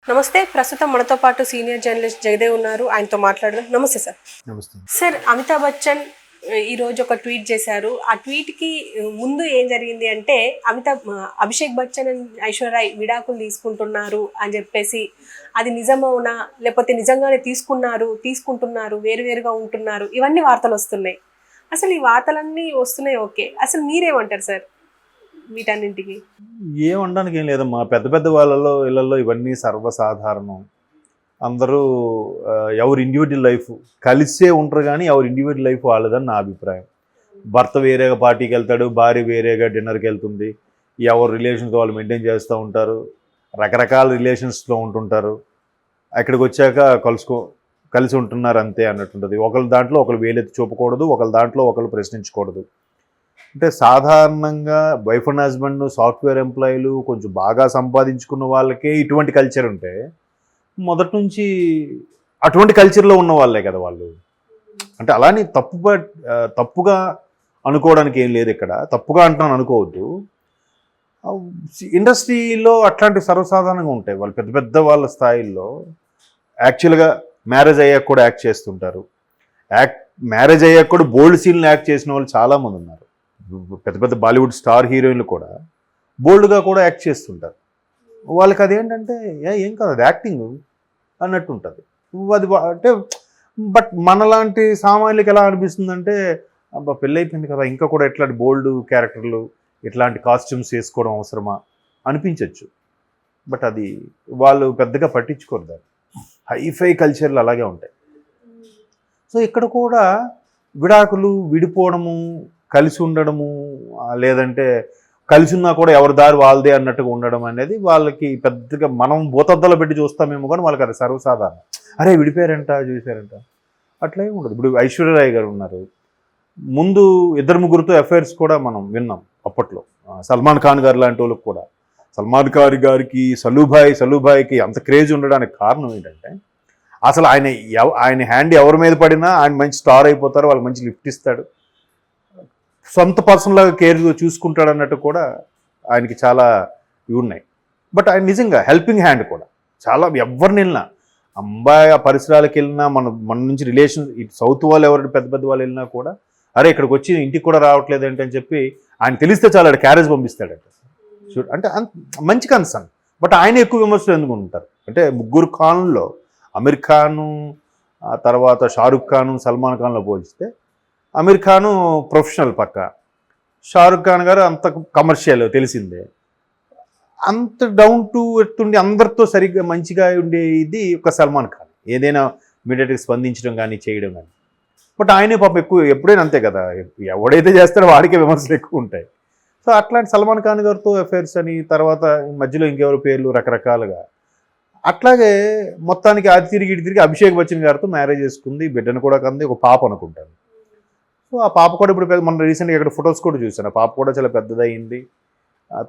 నమస్తే. ప్రస్తుతం మనతో పాటు సీనియర్ జర్నలిస్ట్ జగదేవ్ ఉన్నారు. ఆయనతో మాట్లాడదాం. నమస్తే సార్. నమస్తే. సార్, అమితాబ్ బచ్చన్ ఈరోజు ఒక ట్వీట్ చేశారు. ఆ ట్వీట్కి ముందు ఏం జరిగింది అంటే అభిషేక్ బచ్చన్ అండ్ ఐశ్వర్య విడాకులు తీసుకుంటున్నారు అని చెప్పేసి, అది నిజమవునా లేకపోతే నిజంగానే తీసుకుంటున్నారు, వేరువేరుగా ఉంటున్నారు, ఇవన్నీ వార్తలు వస్తున్నాయి. అసలు ఈ వార్తలన్నీ వస్తున్నాయి, ఓకే, అసలు మీరేమంటారు సార్ వీటన్నింటికి? ఏమనడానికి ఏం లేదమ్మా. పెద్ద పెద్ద వాళ్ళలో ఇళ్లలో ఇవన్నీ సర్వసాధారణం. అందరూ ఎవరి ఇండివిజువల్ లైఫ్ కలిసే ఉంటారు, కానీ ఎవరి ఇండివిజువల్ లైఫ్ వాళ్ళదని నా అభిప్రాయం. భర్త వేరేగా పార్టీకి వెళ్తాడు, భార్య వేరేగా డిన్నర్కి వెళ్తుంది, ఎవరు రిలేషన్స్ వాళ్ళు మెయింటైన్ చేస్తూ ఉంటారు, రకరకాల రిలేషన్స్లో ఉంటుంటారు. అక్కడికి వచ్చాక కలిసి ఉంటున్నారు అంతే అన్నట్టుంటుంది. ఒకరి దాంట్లో ఒకరు వేలెత్తి చూపకూడదు, ఒకరి దాంట్లో ఒకరు ప్రశ్నించకూడదు. అంటే సాధారణంగా వైఫ్ అండ్ హస్బెండ్ సాఫ్ట్వేర్ ఎంప్లాయీలు కొంచెం బాగా సంపాదించుకున్న వాళ్ళకే ఇటువంటి కల్చర్ ఉంటే, మొదటి నుంచి అటువంటి కల్చర్లో ఉన్న వాళ్ళే కదా వాళ్ళు. అంటే అలానే తప్పుగా అనుకోవడానికి ఏం లేదు ఇక్కడ. తప్పుగా అంటున్నాను అనుకోవద్దు. ఇండస్ట్రీలో అట్లాంటి సర్వసాధారణంగా ఉంటాయి. వాళ్ళు పెద్ద పెద్ద వాళ్ళ స్థాయిల్లో యాక్చువల్గా మ్యారేజ్ అయ్యాక కూడా యాక్ట్ చేస్తుంటారు. మ్యారేజ్ అయ్యాక కూడా బోల్డ్ సీన్లు యాక్ట్ చేసిన వాళ్ళు చాలామంది ఉన్నారు. పెద్ద పెద్ద బాలీవుడ్ స్టార్ హీరోయిన్లు కూడా బోల్డ్గా కూడా యాక్ట్ చేస్తుంటారు. వాళ్ళకి అదేంటంటే ఏం కాదు, అది యాక్టింగ్ అన్నట్టు ఉంటుంది. అది అంటే బట్ మనలాంటి సామాన్యులకి ఎలా అనిపిస్తుందంటే, అబ్బా పెళ్ళి అయిపోయింది కదా, ఇంకా కూడా ఇట్లాంటి బోల్డ్ క్యారెక్టర్లు ఇట్లాంటి కాస్ట్యూమ్స్ వేసుకోవడం అవసరమా అనిపించవచ్చు. బట్ అది వాళ్ళు పెద్దగా పట్టించుకోరు. దాన్ని హైఫై కల్చర్లు అలాగే ఉంటాయి. సో ఇక్కడ కూడా విడాకులు, విడిపోవడము, కలిసి ఉండడము, లేదంటే కలిసి ఉన్నా కూడా ఎవరి దారి వాళ్ళదే అన్నట్టుగా ఉండడం అనేది వాళ్ళకి పెద్దగా మనం భూతద్దలో పెట్టి చూస్తామేమో, కానీ వాళ్ళకి అది సర్వసాధారణం. అరే విడిపోయారంట, చూసారంట, అట్లా ఏమి ఉండదు. ఇప్పుడు ఐశ్వర్యరాయ్ గారు ఉన్నారు, ముందు ఇద్దరు ముగ్గురితో అఫైర్స్ కూడా మనం విన్నాం అప్పట్లో. సల్మాన్ ఖాన్ గారు లాంటి వాళ్ళకి కూడా. సల్మాన్ ఖాన్ గారికి సలూభాయ్కి అంత క్రేజ్ ఉండడానికి కారణం ఏంటంటే, అసలు ఆయన హ్యాండ్ ఎవరి మీద పడినా ఆయన మంచి స్టార్ అయిపోతారు, వాళ్ళు మంచి లిఫ్ట్ ఇస్తాడు, సొంత పర్సన్లాగా కేర్ చూసుకుంటాడు అన్నట్టు కూడా ఆయనకి చాలా ఇవి ఉన్నాయి. బట్ ఆయన నిజంగా హెల్పింగ్ హ్యాండ్ కూడా చాలా. ఎవరిని వెళ్ళినా, అమ్మాయి ఆ పరిసరాలకు వెళ్ళినా, మన నుంచి రిలేషన్ ఇటు సౌత్ వాళ్ళు ఎవరైనా పెద్ద పెద్ద వాళ్ళు వెళ్ళినా కూడా, అరే ఇక్కడికి వచ్చి ఇంటికి కూడా రావట్లేదు ఏంటని చెప్పి ఆయన తెలిస్తే చాలా క్యారేజ్ పంపిస్తాడంట. అంటే మంచి కన్సర్న్. బట్ ఆయన ఎక్కువ విమర్శలు ఎందుకు ఉంటారు అంటే, ముగ్గురు ఖాన్లో అమీర్ ఖాను, తర్వాత షారుఖ్ ఖాను, సల్మాన్ ఖాన్లో పోల్చితే అమీర్ ఖాను ప్రొఫెషనల్ పక్క, షారుఖ్ ఖాన్ గారు అంత కమర్షియల్ తెలిసిందే. అంత డౌన్ టు ఎర్త్ ఉండి అందరితో సరిగ్గా మంచిగా ఉండే ఇది ఒక సల్మాన్ ఖాన్. ఏదైనా ఇమీడియట్గా స్పందించడం కానీ చేయడం కానీ. బట్ ఆయనే పాపం ఎక్కువ ఎప్పుడైనా అంతే కదా, ఎవడైతే చేస్తాడో వాడికే విమర్శలు ఎక్కువ ఉంటాయి. సో అట్లాంటి సల్మాన్ ఖాన్ గారితో అఫైర్స్ అని, తర్వాత మధ్యలో ఇంకెవరి పేర్లు రకరకాలుగా. అట్లాగే మొత్తానికి అది తిరిగి అభిషేక్ బచ్చన్ గారితో మ్యారేజ్ చేసుకుంది, బిడ్డను కూడా కంది, ఒక పాప అనుకుంటాను. సో ఆ పాప కూడా ఇప్పుడు మన రీసెంట్గా ఇక్కడ ఫొటోస్ కూడా చూసాను, ఆ పాప కూడా చాలా పెద్దదయ్యింది.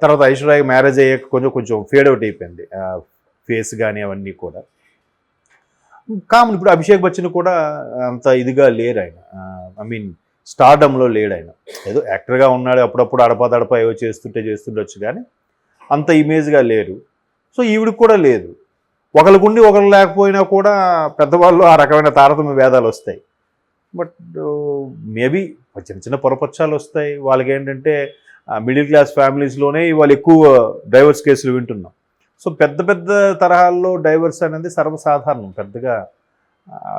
తర్వాత ఐశ్వర్య మ్యారేజ్ అయ్యాక కొంచెం ఫేడ్ అవుట్ అయిపోయింది ఫేస్ కానీ అవన్నీ కూడా కామన్. ఇప్పుడు అభిషేక్ బచ్చన్ కూడా అంత ఇదిగా లేరు ఆయన. ఐ మీన్ స్టార్డమ్లో లేడు ఆయన. ఏదో యాక్టర్గా ఉన్నాడు, అప్పుడప్పుడు అడపా ఏవో చేస్తుండొచ్చు, కానీ అంత ఇమేజ్గా లేరు. సో ఈవిడికి కూడా లేదు. ఒకరికుండి ఒకరు లేకపోయినా కూడా పెద్దవాళ్ళు ఆ రకమైన తారతమ్య భేదాలు వస్తాయి. బట్ మేబీ చిన్న చిన్న పొరపక్షాలు వస్తాయి. వాళ్ళకి ఏంటంటే మిడిల్ క్లాస్ ఫ్యామిలీస్లోనే వాళ్ళు ఎక్కువ డైవర్స్ కేసులు వింటున్నాం. సో పెద్ద పెద్ద తరహాల్లో డైవర్స్ అనేది సర్వసాధారణం. పెద్దగా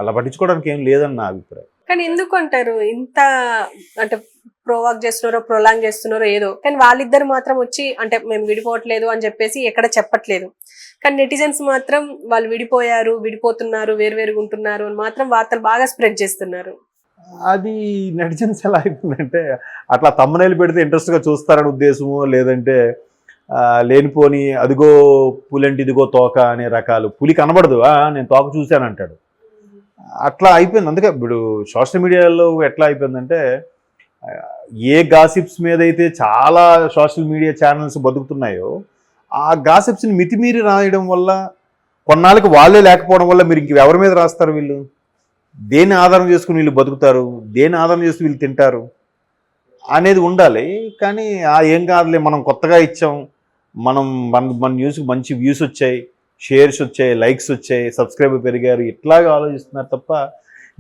అలా పట్టించుకోవడానికి ఏం లేదని నా అభిప్రాయం. కానీ ఎందుకు అంటారు ఇంత అంటే ప్రొలాంగ్ చేస్తున్నారో ఏదో, కానీ వాళ్ళిద్దరు మాత్రం వచ్చి అంటే మేము విడిపోవట్లేదు అని చెప్పేసి ఎక్కడ చెప్పట్లేదు. కానీ నెటిజన్స్ మాత్రం వాళ్ళు విడిపోతున్నారు, వేరువేరుగా ఉంటున్నారు అని మాత్రం వార్తలు బాగా స్ప్రెడ్ చేస్తున్నారు. అది నెటిజన్స్ ఎలా అయిపోయిందంటే, అట్లా తమ్మునేలు పెడితే ఇంట్రెస్ట్గా చూస్తారని ఉద్దేశము, లేదంటే లేనిపోని అదిగో పులంటి ఇదిగో తోక అనే రకాలు. పులి కనబడదు, నేను తోక చూశాను అంటాడు. అట్లా అయిపోయింది. అందుకే ఇప్పుడు సోషల్ మీడియాలో ఎట్లా అయిపోయిందంటే, ఏ గాసిప్స్ మీద అయితే చాలా సోషల్ మీడియా ఛానల్స్ బతుకుతున్నాయో, ఆ గాసిప్స్ని మితిమీరి రాయడం వల్ల, కొన్నాళ్ళకి వాళ్ళే లేకపోవడం వల్ల మీరు ఇంక ఎవరి మీద రాస్తారు? వీళ్ళు దేన్ని ఆధారం చేసుకుని వీళ్ళు బతుకుతారు, దేన్ని ఆధారం చేసి వీళ్ళు తింటారు అనేది ఉండాలి. కానీ ఏం కాదులే, మనం కొత్తగా ఇచ్చాం, మన న్యూస్కి మంచి వ్యూస్ వచ్చాయి, షేర్స్ వచ్చాయి, లైక్స్ వచ్చాయి, సబ్స్క్రైబర్ పెరిగారు, ఇట్లాగా ఆలోచిస్తున్నారు తప్ప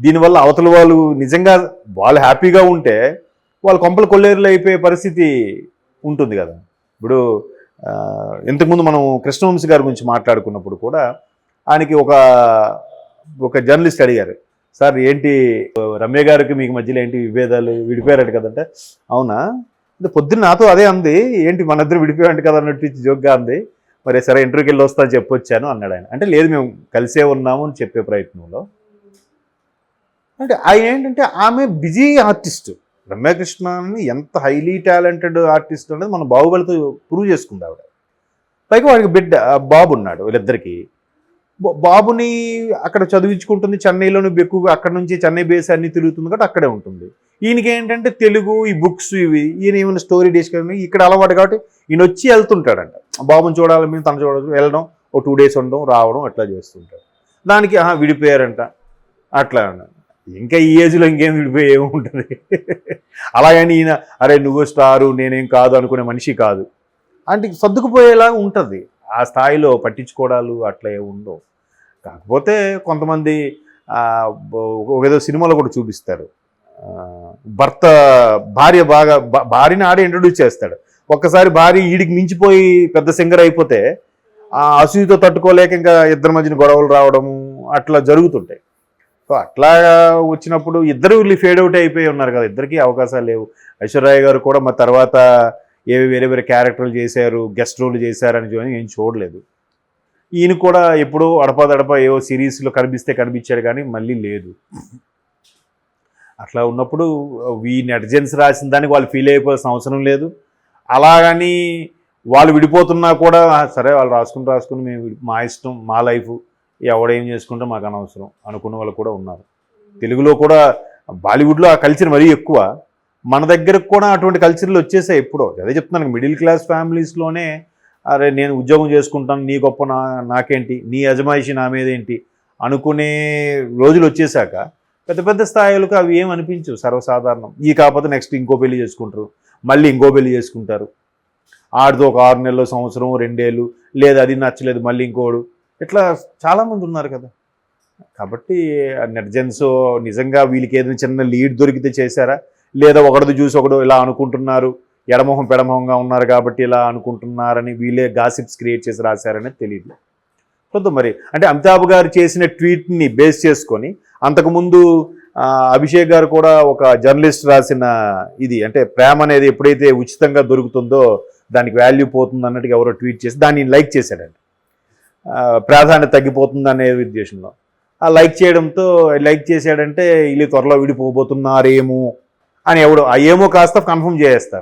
దీనివల్ల అవతల వాళ్ళు నిజంగా వాళ్ళు హ్యాపీగా ఉంటే వాళ్ళు కొంపలు కొల్లేరులు అయిపోయే పరిస్థితి ఉంటుంది కదా. ఇప్పుడు ఇంతకుముందు మనం కృష్ణవంశీ గారి గురించి మాట్లాడుకున్నప్పుడు కూడా ఆయనకి ఒక జర్నలిస్ట్ అడిగారు, సార్ ఏంటి రమ్య గారికి మీకు మధ్యలో ఏంటి విభేదాలు, విడిపోయారట కదంటే, అవునా పొద్దున్న నాతో అదే అంది, ఏంటి మన ఇద్దరు విడిపోయాడు కదా అన్నట్టు జోక్గా అంది, మరి సరే ఇంటర్వ్యూకి వెళ్ళి వస్తా అని చెప్పొచ్చాను అన్నాడు ఆయన. అంటే లేదు మేము కలిసే ఉన్నాము అని చెప్పే ప్రయత్నంలో, అంటే ఆయన ఏంటంటే ఆమె బిజీ ఆర్టిస్ట్. రమ్యకృష్ణని ఎంత హైలీ టాలెంటెడ్ ఆర్టిస్ట్ అనేది మన బాహుబలితో ప్రూవ్ చేసుకుంది ఆవిడ. పైగా వాడికి బిడ్డ బాబు ఉన్నాడు వీళ్ళిద్దరికి. బాబుని అక్కడ చదివించుకుంటుంది, చెన్నైలోనే ఎక్కువ అక్కడ నుంచి చెన్నై బేస్ అన్ని తిరుగుతుంది కాబట్టి అక్కడే ఉంటుంది. ఈయనకి ఏంటంటే తెలుగు ఈ బుక్స్ ఇవి, ఈయన ఏమైనా స్టోరీ డిస్కషన్ ఇక్కడ అలవాటు కాబట్టి ఈయన వచ్చి వెళ్తుంటాడంట. బాబుని చూడాలి మేము తను చూడాలి, వెళ్ళడం ఓ 2 days ఉండడం రావడం అట్లా చేస్తుంటాడు. దానికి విడిపోయారంట అట్లా. ఇంకా ఈ ఏజ్లో ఇంకేం విడిపోయి ఏముంటుంది. అలాగని ఈయన అరే నువ్వు స్టారు నేనేం కాదు అనుకునే మనిషి కాదు అంటే సర్దుకుపోయేలా ఉంటుంది. ఆ స్థాయిలో పట్టించుకోవడాలు అట్లా ఏమి ఉండవు. కాకపోతే కొంతమంది ఏదో సినిమాలో కూడా చూపిస్తారు, భార్యని ఆడే ఇంట్రడ్యూస్ చేస్తాడు. ఒక్కసారి భార్య ఈడికి మించిపోయి పెద్ద సింగర్ అయిపోతే ఆ అసూయతో తట్టుకోలేక ఇంకా ఇద్దరి మధ్యన గొడవలు రావడము అట్లా జరుగుతుంటాయి. సో అట్లా వచ్చినప్పుడు ఇద్దరు ఫేడ్ అవుట్ అయిపోయి ఉన్నారు కదా, ఇద్దరికీ అవకాశాలు లేవు. ఐశ్వర్య గారు కూడా మా తర్వాత వేరే వేరే క్యారెక్టర్లు చేశారు, గెస్ట్ రోల్ చేశారని ఏం చూడలేదు. ఈయన కూడా ఎప్పుడో అడపదడప ఏవో సిరీస్లో కనిపించాడు కానీ మళ్ళీ లేదు. అట్లా ఉన్నప్పుడు ఈ నెటిజన్స్ రాసిన దానికి వాళ్ళు ఫీల్ అయిపోవాల్సిన అవసరం లేదు. అలాగని వాళ్ళు విడిపోతున్నా కూడా సరే వాళ్ళు రాసుకుని మేము మా ఇష్టం మా లైఫ్ ఎవడేం చేసుకుంటే మాకు అనవసరం అనుకున్న వాళ్ళు కూడా ఉన్నారు. తెలుగులో కూడా బాలీవుడ్లో ఆ కల్చర్ మరీ ఎక్కువ, మన దగ్గరకు కూడా అటువంటి కల్చర్లు వచ్చేసాయి ఎప్పుడో. అదే చెప్తున్నాను, మిడిల్ క్లాస్ ఫ్యామిలీస్లోనే అరే నేను ఉద్యోగం చేసుకుంటాను నీ గొప్ప నాకేంటి, నీ అజమాయిషి నా మీద ఏంటి అనుకునే రోజులు వచ్చేసాక పెద్ద పెద్ద స్థాయిలకు అవి ఏం అనిపించవు, సర్వసాధారణం. ఈ కాకపోతే నెక్స్ట్ ఇంకో పెళ్లి చేసుకుంటారు, మళ్ళీ ఇంకో పెళ్లి చేసుకుంటారు, ఆడితో ఒక 6 నెలలు సంవత్సరం 2 ఏళ్ళు, లేదు అది నచ్చలేదు మళ్ళీ ఇంకోడు, ఇట్లా చాలామంది ఉన్నారు కదా. కాబట్టి నెటిజన్స్ నిజంగా వీళ్ళకి ఏదైనా చిన్న లీడ్ దొరికితే చేశారా, లేదా ఒకటిది చూసి ఒకడు ఇలా అనుకుంటున్నారు, ఎడమొహం పెడమొహంగా ఉన్నారు కాబట్టి ఇలా అనుకుంటున్నారని వీళ్ళే గాసిప్స్ క్రియేట్ చేసి రాశారనేది తెలియదు. కొంత మరి అంటే అమితాబ్ గారు చేసిన ట్వీట్ని బేస్ చేసుకొని అంతకుముందు అభిషేక్ గారు కూడా ఒక జర్నలిస్ట్ రాసిన ఇది అంటే ప్రేమ అనేది ఎప్పుడైతే ఉచితంగా దొరుకుతుందో దానికి వాల్యూ పోతుంది అన్నట్టుగా ఎవరో ట్వీట్ చేసి దాన్ని లైక్ చేశాడండి. ప్రాధాన్యత తగ్గిపోతుంది అనే ఉద్దేశంలో ఆ లైక్ చేశాడంటే వీళ్ళు త్వరలో విడిపోబోతున్నారేమో అని ఎవడో ఆ ఏమో కాస్త కన్ఫర్మ్ చేస్తారు.